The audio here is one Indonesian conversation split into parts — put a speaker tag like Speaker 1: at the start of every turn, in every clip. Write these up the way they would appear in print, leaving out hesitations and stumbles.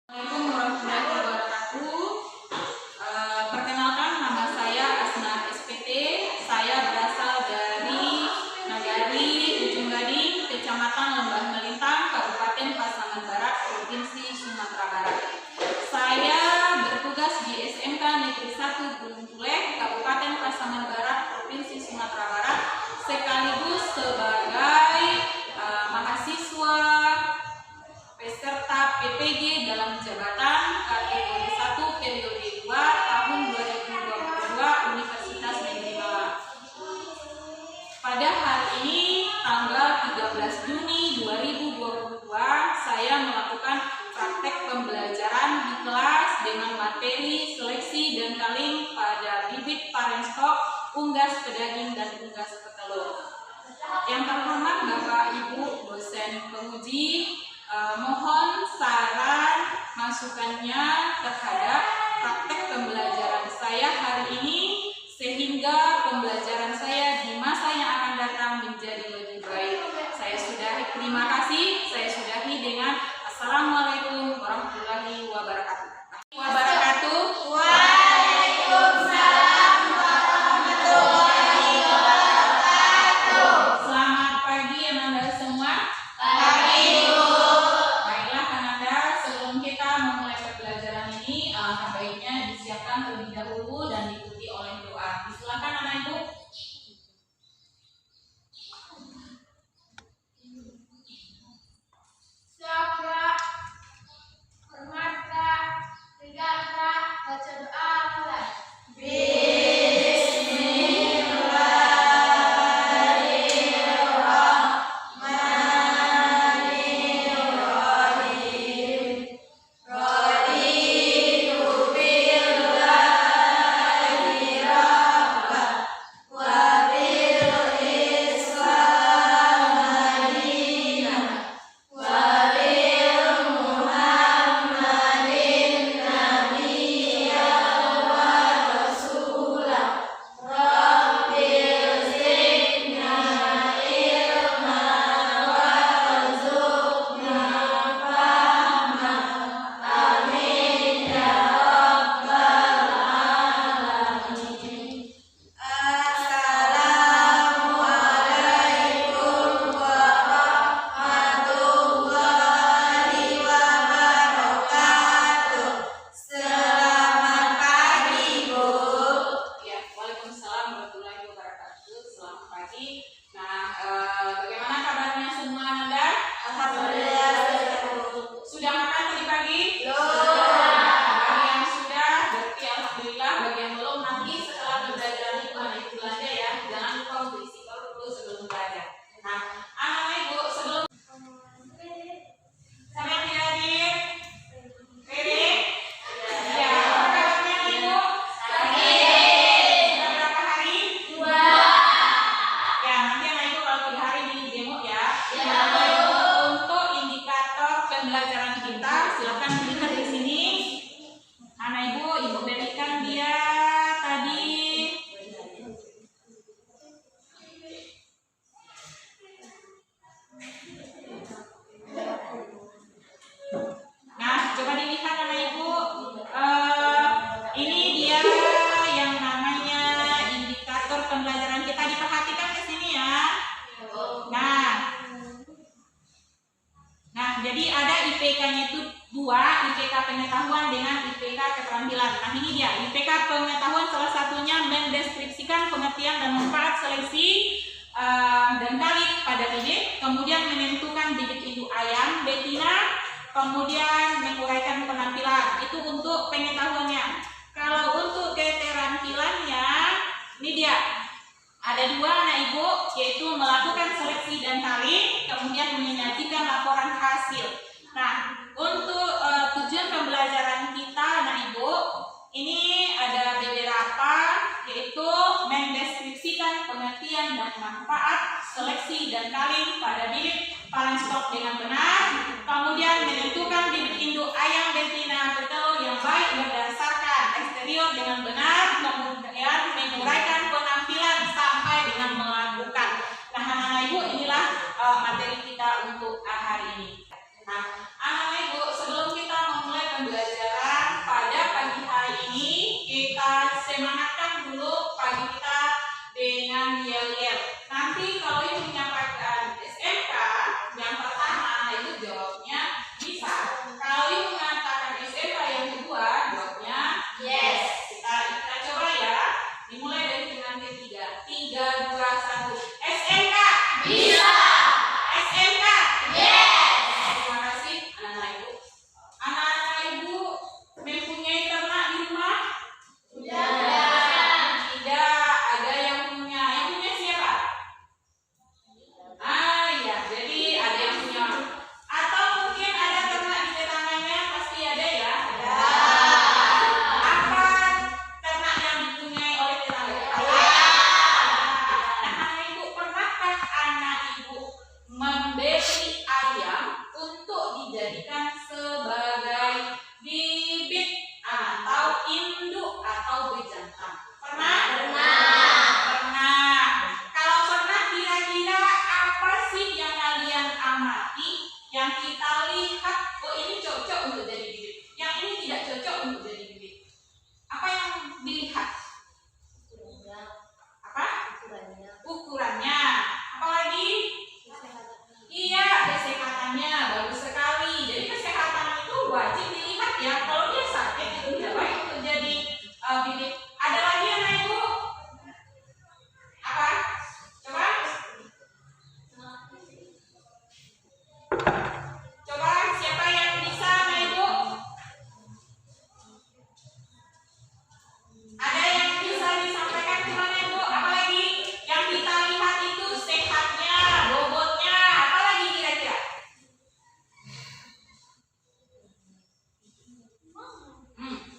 Speaker 1: Assalamualaikum warahmatullahi wabarakatuh. Perkenalkan, nama saya Asna SPT. Saya berasal dari Nagari Ujung Gading, Kecamatan Lembah Melintang, Kabupaten Pasaman Barat, Provinsi Sumatera Barat. Saya bertugas di SMK Negeri 1 Gunung Puleh, Kabupaten Pasaman Barat, Provinsi Sumatera Barat, sekaligus sebagai mahasiswa peserta PPG dalam jabatan kategori 1 periode 2 tahun 2022 Universitas Negeri Malang. Pada hari ini tanggal 13 Juni 2022 saya melakukan praktek pembelajaran di kelas dengan materi seleksi dan taling pada bibit paren stok, unggas pedaging dan unggas petelur. Yang terhormat Bapak Ibu dosen penguji, mohon saran masukannya terhadap praktek pembelajaran saya hari ini sehingga pembelajaran saya di masa yang akan datang menjadi lebih baik. Saya sudahi, terima kasih. Saya sudahi dengan Assalamualaikum warahmatullahi wabarakatuh.
Speaker 2: Waalaikumsalam warahmatullahi wabarakatuh.
Speaker 1: Selamat pagi anak-anak semua.
Speaker 2: Pagi, Bu.
Speaker 1: Baiklah Ananda, sebelum kita memulai pembelajaran ini, baiknya disiapkan terlebih dahulu dan diikuti oleh doa. Silakan anak ibu.
Speaker 2: Siap, Kak. Hormat, Kak. Tiga, Kak. Baca doa mulai. Assalamualaikum warahmatullahi wabarakatuh. Selamat pagi, Bu.
Speaker 1: Ya, Waalaikumsalam warahmatullahi wabarakatuh. Selamat pagi. Nah, bagaimana kabarnya semua Ananda?
Speaker 2: Alhamdulillah,
Speaker 1: Sudah makan tadi pagi? Bagi yang sudah, berarti alhamdulillah. Bagi yang belum, nanti setelah pembelajaran itu anak ibu belanja ya. Jangan lupa untuk isi perut dulu sebelum belajar. Nah, anak ibu sebelum siapa yang tidak hadir? Riri? Ya, apa kabarnya ibu? Sudah berapa hari? Ya, nanti anak ibu kalau 3 hari di demo ya. Untuk indikator pembelajaran kita, silakan dilihat di sini. Anak ibu berikan dia tadi. Nah, coba dilihat anak ibu. Ini dia yang namanya indikator pembelajaran kita. Diperhatikan ke sini ya. Nah, jadi ada IPK-nya itu 2, IPK pengetahuan dengan IPK keterampilan. Nah, ini dia IPK pengetahuan, salah satunya mendeskripsikan pengertian dan manfaat seleksi dan taling pada bibit, kemudian menentukan bibit induk ayam betina, kemudian menguraikan penampilan. Itu untuk pengetahuannya. Kalau untuk keterampilannya, ini dia. Ada 2 anak ibu, yaitu melakukan seleksi dan taling, kemudian menyajikan laporan hasil. Nah, untuk tujuan pembelajaran kita anak ibu, ini ada beberapa, yaitu mendeskripsikan pengertian dan manfaat seleksi dan taling pada bibit paren stok dengan benar, kemudian menentukan bibit induk ayam betina petelur yang baik berdasarkan eksterior dengan benar, kemudian menguraikan penampilan sampai dengan melakukan. Nah, anak-anak ibu, inilah materi kita untuk hari ini. Nah, anak-anak ibu, sebelum kita memulai Tapi yang kita lihat, oh ini cocok untuk jadi bibit, yang ini tidak cocok untuk jadi bibit. Apa yang dilihat? Apa? Ukurannya. Apalagi? Iya, kesehatannya. Bagus sekali. Jadi kesehatan itu wajib dilihat ya. Kalau dia sakit itu tidak baik untuk jadi bibit. Ada lagi anak ibu? Apa? Coba. Coba siapa yang bisa anak ibu? Ada yang bisa disampaikan ke mana ibu? Apalagi yang kita lihat itu sehatnya, bobotnya, apalagi kira-kira?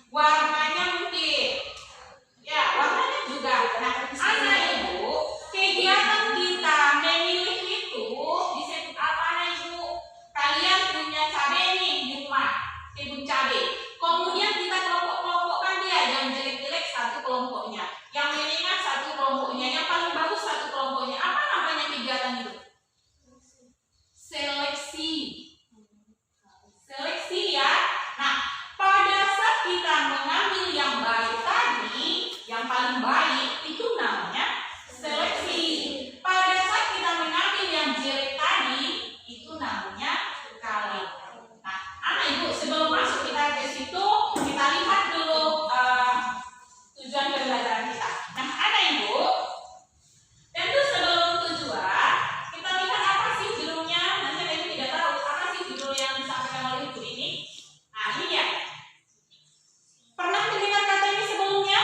Speaker 1: Warnanya mungkin. Ya, warnanya juga. Nah, anak ibu, kegiatan kita memilih itu disebut apa anak ibu? Kalian punya cabai nih di rumah, kebun cabai. Kemudian kita kelompok-kelompokkan dia, yang jelek-jelek satu kelompoknya, yang menengah satu kelompoknya, yang paling bagus satu kelompoknya. Apa namanya kegiatan itu? Seleksi. Seleksi ya. Nah, pada saat kita mengambil yang baik tadi, yang paling baik itu namanya seleksi. Pada saat kita mengambil yang jelek tadi, itu namanya kali. Nah, anak ibu sebelum masuk kita ke situ, kita lihat dulu tujuan pembelajaran kita. Nah, anak ibu, tentu sebelum tujuan, kita lihat apa sih judulnya. Nanti anak ibu tidak tahu apa sih judul yang disampaikan oleh ibu ini. Nah, ini ya. Pernah mendengar kata ini sebelumnya?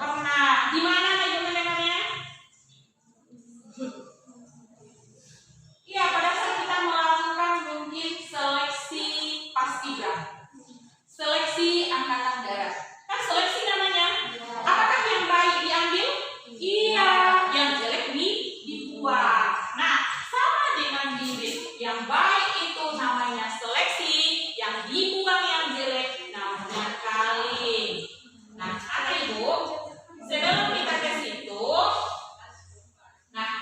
Speaker 1: Pernah. Di mana anak ibu mendengarnya? Iya, pada saat kita melakukan mungkin seleksi paskibra, seleksi angkatan darat. Kan seleksi namanya. Apakah yang baik diambil? Iya, yang jelek dibuang. Nah, sama dengan bibit. Yang baik itu namanya seleksi, yang dibuang yang jelek namanya kaling. Nah, anak ibu, sebelum kita ke situ, nah,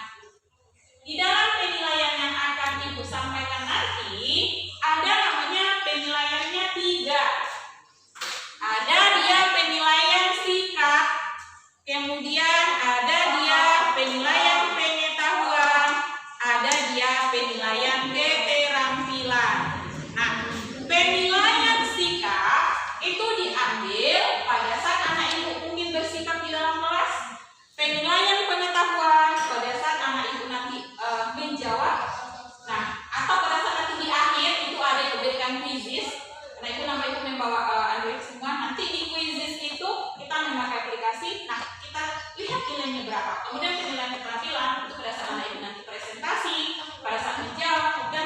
Speaker 1: di dalam penilaian yang akan ibu sampaikan nanti, ada namanya penilaiannya 3. Ada dia penilaian sikap, kemudian ada dia penilaian pengetahuan, ada dia penilaian keterampilan. Nah, penilaian sikap itu diambil pada saat anak ibu mungkin bersikap di dalam kelas. Penilaian pengetahuan pada saat anak ibu nanti menjawab. Nah, atau pada saat nanti di akhir itu ada yang diberikan quizzes. Karena itu nama ibu membawa Android semua. Nanti di quizzes itu kita memakai aplikasi. Nah, kita lihat nilainya berapa. Kemudian penilaian keterampilan itu pada saat anak ibu nanti presentasi, pada saat menjawab, dan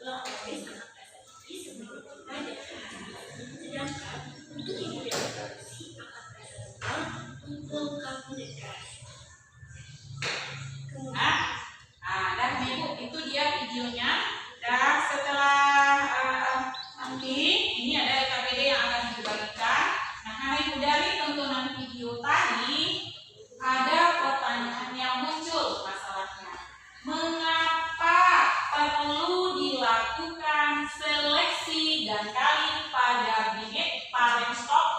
Speaker 1: Dan Ibu itu dia videonya. Dan setelah nanti ini ada LKPD yang akan dibagikan. Nah, karena Ibu dari tontonan video tadi ada pertanyaan yang muncul masalahnya. Mengapa perlu dilakukan seleksi dan kawin pada bibit parent stock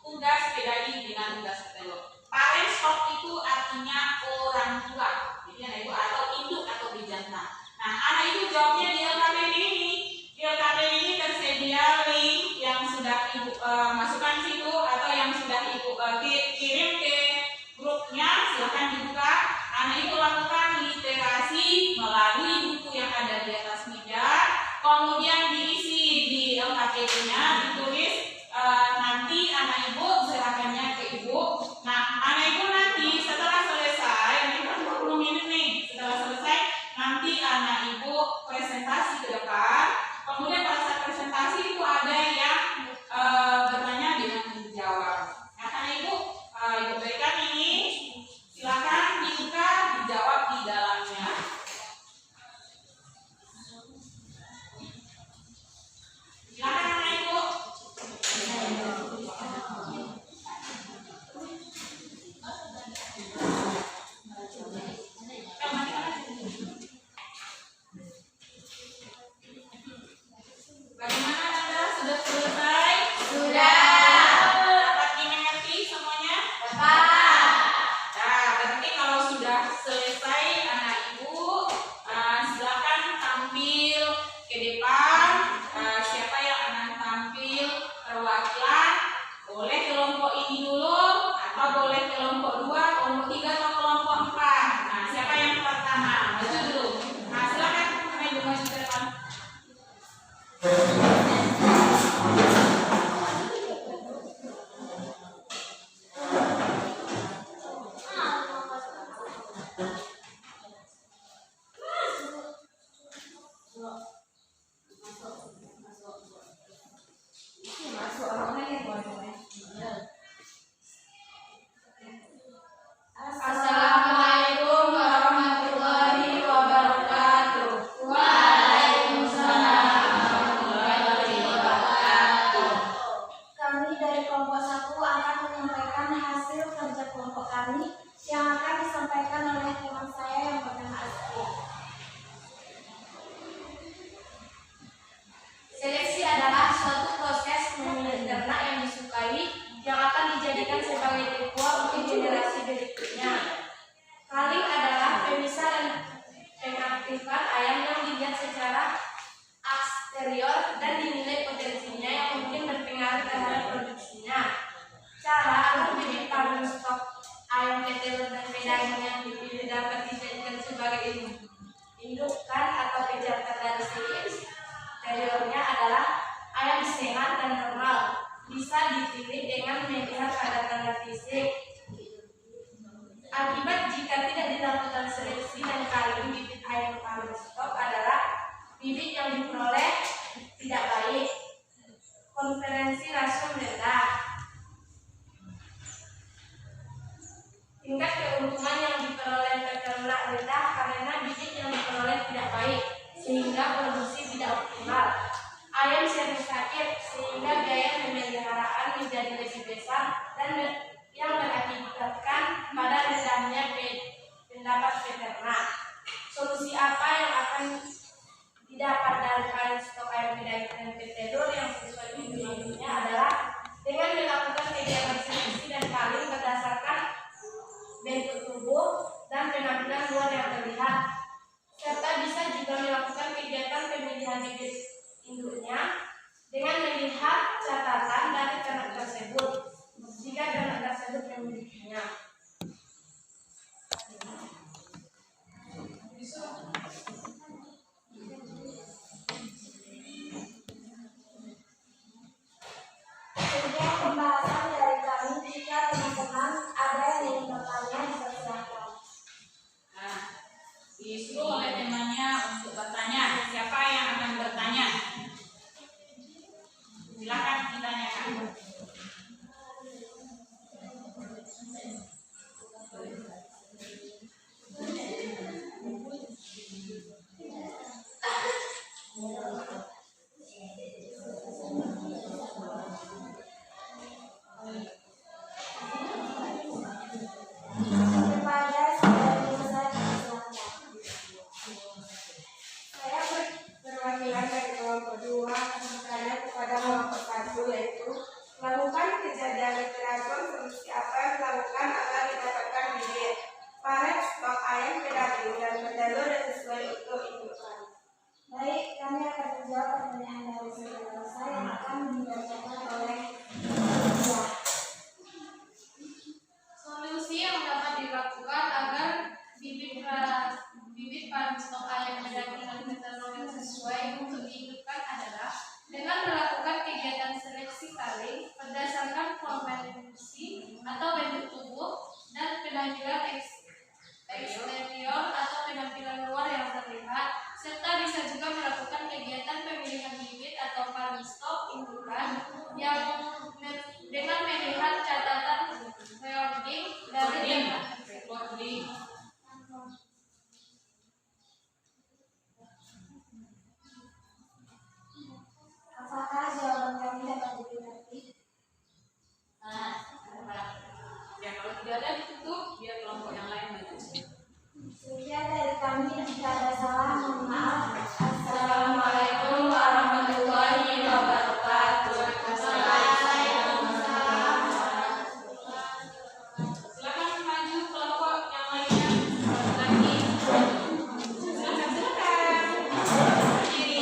Speaker 1: unggas PDAI dengan unggas petelur? Parent stock itu artinya orang tua, jadi anak ibu atau induk atau bijantan. Nah, anak ibu jawabnya di LKPD ini. Di LKPD ini tersedia link yang sudah ibu masukkan situ atau yang sudah ibu kirim ke grupnya. Silahkan dibuka. Anak ibu lakukan literasi melalui buku yang ada di atas meja. Kemudian diisi di LKPD-nya, ditulis nanti anak ibu serahkannya ke ibu. Nah, anak ibu nanti setelah selesai, ini kan 20 menit nih. Setelah selesai, nanti anak ibu presentasi ke depan. Kemudian pada saat presentasi itu ada yang bertanya dengan menjawab. Nah, anak ibu, ibu berikan ini. Silakan dibuka, dijawab di dalamnya. Silakan anak ibu. Bagaimana Anda? Sudah selesai?
Speaker 2: Sudah.
Speaker 1: Dapat dimengerti semuanya?
Speaker 2: Bapak.
Speaker 1: Nah, berarti kalau sudah selesai anak ibu, silakan tampil ke depan. Siapa yang akan tampil perwakilan? Boleh kelompok ini dulu, atau boleh kelompok 2, kelompok 3, atau kelompok 4. Nah, siapa yang pertama? Maju dulu. Nah, silakan anak ibu maju ke depan.
Speaker 2: Assalamualaikum warahmatullahi wabarakatuh. Waalaikumsalam warahmatullahi wabarakatuh. Kami dari kelompok 1 akan menyampaikan hasil kerja kelompok kami yang akan disampaikan oleh teman saya yang bernama Asri. Seleksi adalah suatu proses memilih ternak yang disukai yang akan dijadikan sebagai terkuat untuk generasi berikutnya. Kaling adalah pemisah dan pengaktifan ayam yang dilihat secara eksterior dan dinilai potensinya yang mungkin berpengaruh terhadap produksinya. Cara agar bibit parent stok ayam petelur dan pedaging yang dipilih dapat dijadikan sebagai indukan atau pejantan dari segi eksteriornya adalah ayam sehat dan normal. Bisa dipilih dengan melihat tanda-tanda fisik. Akibat jika tidak dilakukan seleksi dan kawin bibit ayam parent stock adalah bibit yang diperoleh tidak baik, konferensi rasio rendah, tingkat keuntungan yang diperoleh peternak rendah karena bibit yang diperoleh tidak baik, sehingga produksi tidak optimal. Ayam sering sakit sehingga biaya pemeliharaan menjadi lebih besar dan yang berakibatkan pada rendahnya pendapat peternak. Solusi apa yang akan didapat dari parent stok ayam pedaging dan petelur yang sesuai bibitnya adalah dengan melakukan kegiatan seleksi dan kawin berdasarkan bentuk tubuh dan penampilan luar yang terlihat, serta bisa juga melakukan kegiatan pemilihan bibit induknya dengan melihat catatan dari ternak tersebut jika ternak tersebut memilikinya. Sekian pembahasan dari kami. Jika teman-teman ada yang ingin bertanya, dipersilakan.
Speaker 1: Nah, disuruh oleh temannya untuk bertanya. Siapa yang akan bertanya?
Speaker 2: Kepada saudari Musa dipersilakan. Saya perwakilan dari kelompok 2 bertanya kepada kelompok 1, yaitu melakukan kejadian literatur solusi apa yang dilakukan agar didapatkan bibit paret, stok ayam, pedaging, dan petelur yang sesuai untuk indukan. Baik, kami akan menjawab pertanyaan dari saudara saya yang akan dibacakan oleh Nadia.
Speaker 3: Solusi yang dapat dilakukan agar bibit panen stok ayam, pedaging, dan petelur yang sesuai untuk dihidupkan adalah dengan melakukan kegiatan seleksi taling berdasarkan konvensi atau bentuk tubuh dan penampilan eksterior atau penampilan luar yang terlihat, serta bisa juga melakukan kegiatan pemilihan bibit atau panen stok indukan yang dengan melihat catatan recording dari recording.
Speaker 2: Apakah jawaban kami dapat dimengerti?
Speaker 1: Ya kalau tidak ada ditutup biar kelompok yang lain baca.
Speaker 2: Sekian dari kami, jika ada salah mohon maaf.
Speaker 3: Assalamualaikum warahmatullahi wabarakatuh.
Speaker 1: Silakan maju kelompok yang lainnya lagi. Silakan. Berdiri.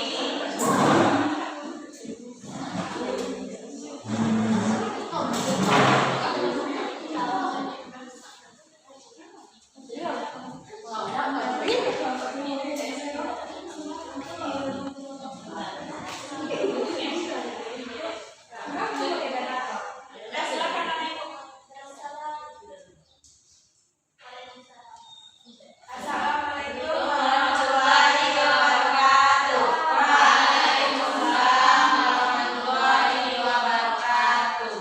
Speaker 1: Ya, silakan naik.
Speaker 2: Assalamualaikum warahmatullahi wabarakatuh.
Speaker 1: Waalaikumsalam warahmatullahi wabarakatuh.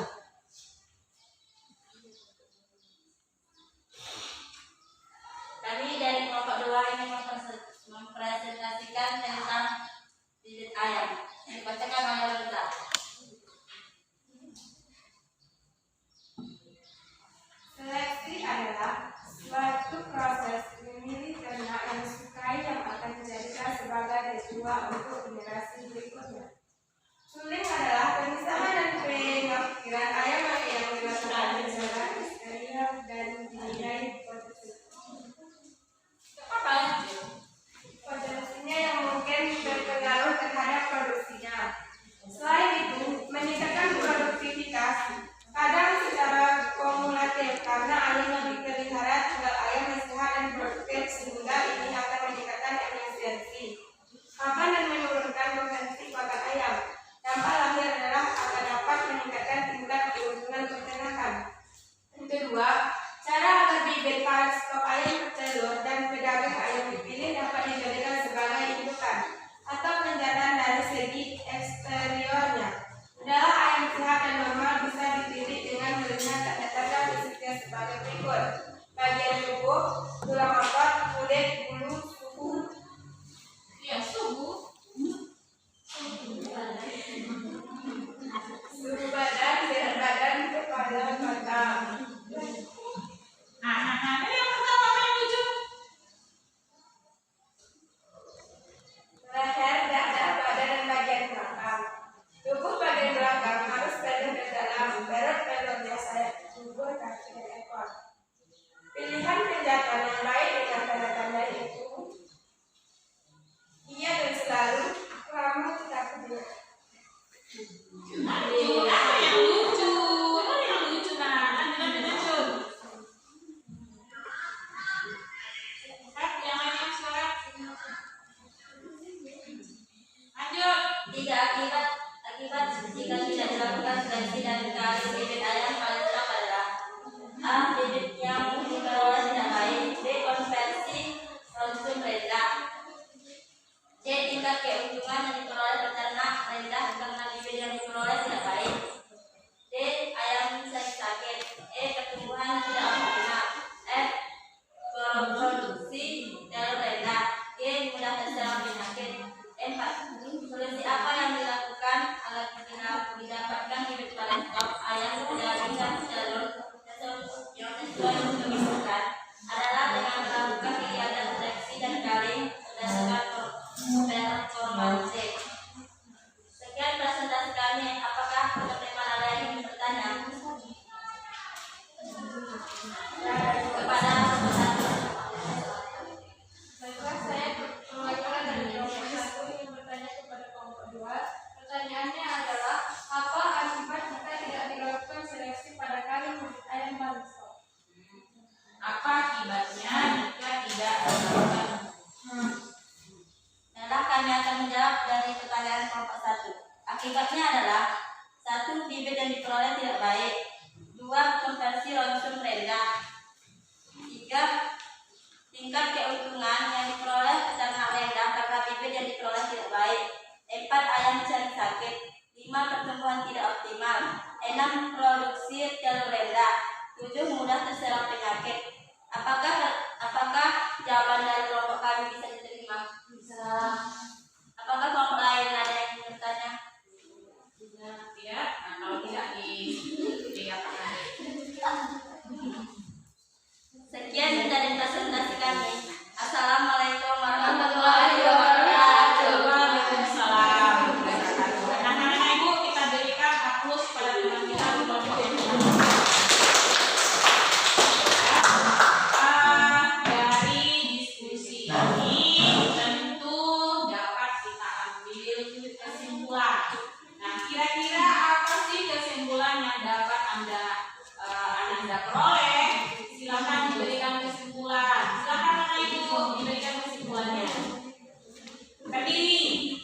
Speaker 4: Kami dari kelompok 2 ini mempresentasikan tentang bibit ayam. Dibacakan oleh Rita.
Speaker 2: Seleksi adalah suatu proses memilih ternak yang disukai yang akan dijadikan sebagai resua untuk generasi berikutnya. Suling adalah pemisahan dan pengapkiran ayam yang dilakukan secara eksterior dan dinilai potensinya yang mungkin berpengaruh terhadap produksinya. Selain itu, meningkatkan produktivitas kadang secara kumulatif karena ayam yang dipelihara tinggal ayam yang sehat dan produktif sehingga ini akan meningkatkan efisiensi pakan dan menurunkan potensi pakan ayam. Dampak lahir adalah akan dapat meningkatkan tingkat keuntungan peternakan. Yang kedua, cara agar bibit panen stok ayam, petelur, dan pedaging ayam dipilih dapat dijadikan sebagai indukan atau penjatan dari segi eksteriornya adalah ayam sehat dan normal bisa dipilih dengan melihat tanda-tanda fisiknya sebagai berikut: bagian tubuh, tulang otot, kulit, bulu, suhu,
Speaker 1: Ya, subuh.
Speaker 2: suhu badan, berat badan, kepala, mata.
Speaker 1: Ini yang pertama apa yang lucu?
Speaker 2: Leher, dada, badan, dan bagian belakang. Tubuh bagian belakang harus pendek dan dalam, berat pelurnya sayap tubuh, kaki, dan ekor. Pilihan penjatan yang baik dengan tanda-tanda itu iya dan selalu lama tidak kedua.
Speaker 1: Ada yang lucu. Ada yang lucu. Nah, lanjut. Yang lainnya silakan. Lanjut.
Speaker 4: Tiga akibat jika tidak dilakukan seleksi dan dikali bibit ayam paling stok adalah: A. Bibit yang diperoleh tidak baik. B. Konversi konsum rendah. C. Tingkat keuntungan yang diperoleh peternak rendah karena bibit yang diperoleh tidak baik. D. Ayam sering sakit. E. Pertumbuhan tidak optimal. F. Produksi telur rendah. G. Mudah terserang penyakit. 4. dari pertanyaan kelompok 1. Akibatnya adalah: 1. Bibit yang diperoleh tidak baik. 2. Konversi langsung rendah. 3. Tingkat keuntungan yang diperoleh peternak rendah karena bibit yang diperoleh tidak baik. 4. Ayam cari sakit. 5. Pertumbuhan tidak optimal. 6. Produksi telur rendah. 7. Mudah terserang penyakit. Apakah jawaban dari kelompok kami bisa diterima? Bisa. Apakah kelompok lain ada yang bertanya?
Speaker 1: Tidak. Nah, kalau tidak diapakan?
Speaker 4: Sekian dari presentasi kami. Assalamualaikum warahmatullahi wabarakatuh.
Speaker 1: Waalaikumsalam. Nah, anak-anak ibu, kita berikan aplaus pada teman kita di kelompok yang dari diskusi ini tentu dapat kita ambil kesimpulan. Nah, kira-kira apa sih kesimpulan yang dapat Anda peroleh? Silakan diberikan kesimpulan. Silakan anak ibu diberikan kesimpulannya. Berdiri.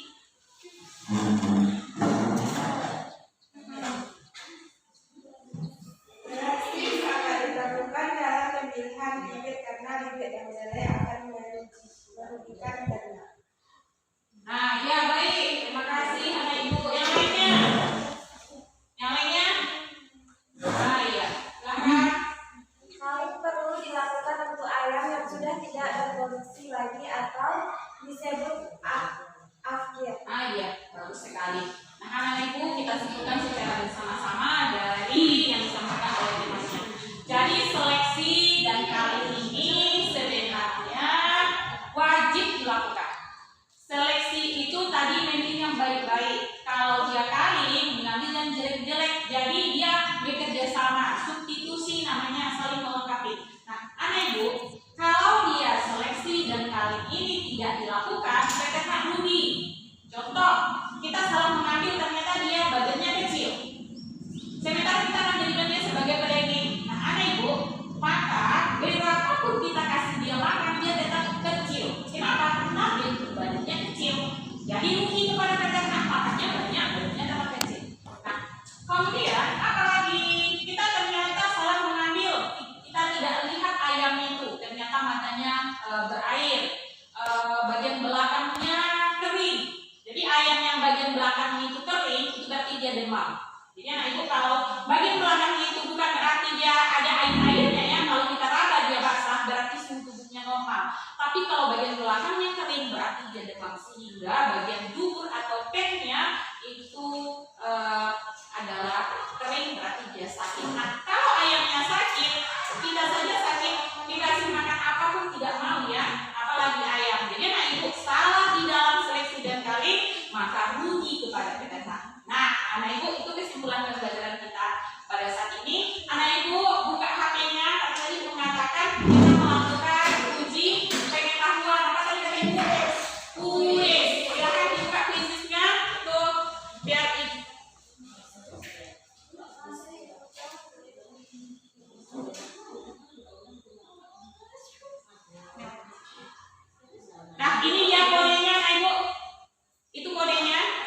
Speaker 2: Berarti akan dilakukan dalam pemilihan bibit karena bibit yang jelek akan merugikan ternak.
Speaker 1: Nah, ya baik. Terima kasih anak ibu. Yang lainnya? Yang lainnya? Ah, iya. Silakan.
Speaker 2: Hal ini perlu dilakukan untuk ayam yang sudah tidak berproduksi lagi atau disebut afkir.
Speaker 1: Ah, iya. Bagus sekali. Nah, anak ibu, kita sebutkan secara bersama-sama dari yang disampaikan oleh temannya. Jadi seleksi dan kali ini sebenarnya wajib dilakukan. Seleksi itu tadi memilih yang baik-baik. Kalau dia kali mengambil yang jelek-jelek, jadi dia bekerja sama, substitusi namanya, saling melengkapi. Nah, anak ibu, kalau dia seleksi dan kali ini tidak dilakukan, peternak rugi. Contoh, kita salah mengambil, ternyata dia badannya kecil. Sementara kita akan jadikan dia sebagai pedaging. Nah, anak ibu, maka berapapun kita kasih dia makan, dia tetap kecil. Kenapa? Karena bentuk badannya kecil. Jadi rugi kepada peternak, makanya banyak badannya tetap kecil. Nah, kemudian apalagi kita ternyata salah mengambil, kita tidak lihat ayamnya itu, ternyata matanya berair, bagian belakangnya kering. Jadi ayam yang bagian belakangnya itu kering, itu berarti dia demam. Jadi anak ibu, kalau bagian belakangnya itu bukan berarti dia ada air-airnya ya. Kalau kita raba dia basah, berarti suhu tubuhnya normal. Tapi kalau bagian belakangnya kering, berarti dia demam. Sehingga bagian dubur atau pennya itu adalah kering, berarti dia sakit. Nah, kalau ayamnya sakit, tidak saja sakit, dikasih makan apapun tidak mau ya, apalagi ayam. Jadi anak ibu, salah di dalam seleksi dan kali, maka rugi kepada peternak. Nah, anak ibu, itu kesimpulan pembelajaran kita pada saat ini. Anak ibu buka HP-nya, karena tadi mengatakan kita melakukan uji pengetahuan. Apa tadi kata ibu? Kuis. Silahkan dibuka kuisnya tuh biar ibu. Nah, ini dia kodenya, anak ibu. Itu kodenya.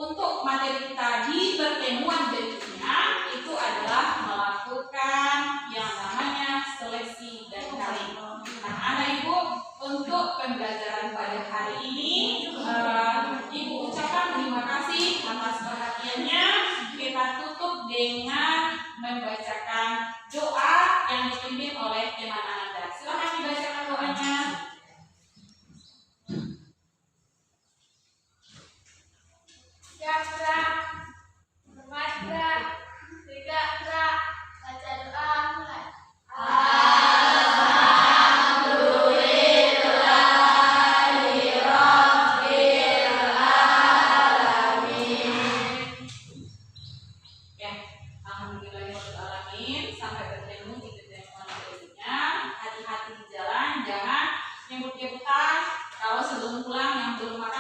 Speaker 1: Untuk materi kita di pertemuan berikutnya itu adalah melakukan Oke bukan? Kalau sebelum pulang yang belum makan